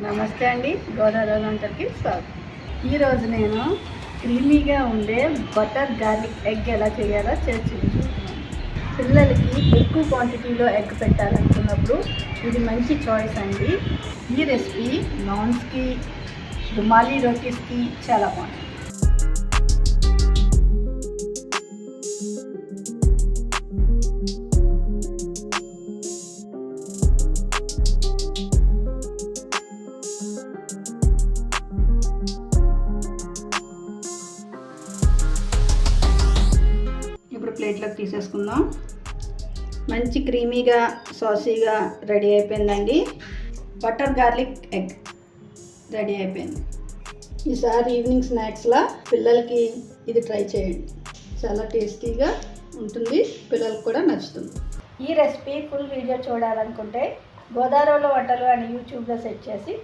నమస్తే అండి, గోదావరి వంటకి స్వాగతం. ఈరోజు నేను క్రీమీగా ఉండే బటర్ గార్లిక్ ఎగ్ ఎలా చేయాలో చేసి చూపించుకుంటున్నాను. పిల్లలకి ఎక్కువ క్వాంటిటీలో ఎగ్ పెట్టాలనుకున్నప్పుడు ఇది మంచి చాయిస్ అండి. ఈ రెసిపీ నాన్స్కి, రుమాలి రోటీస్కి చాలా బాగుంటుంది. ఇప్పుడు ప్లేట్లోకి తీసేసుకుందాం. మంచి క్రీమీగా సాసీగా రెడీ అయిపోయిందండి. బటర్ గార్లిక్ ఎగ్ రెడీ అయిపోయింది. ఈసారి ఈవినింగ్ స్నాక్స్లా పిల్లలకి ఇది ట్రై చేయండి. చాలా టేస్టీగా ఉంటుంది, పిల్లలకు కూడా నచ్చుతుంది. ఈ రెసిపీ ఫుల్ వీడియో చూడాలనుకుంటే గోదావరి వంటలు అని యూట్యూబ్లో సెర్చ్ చేసి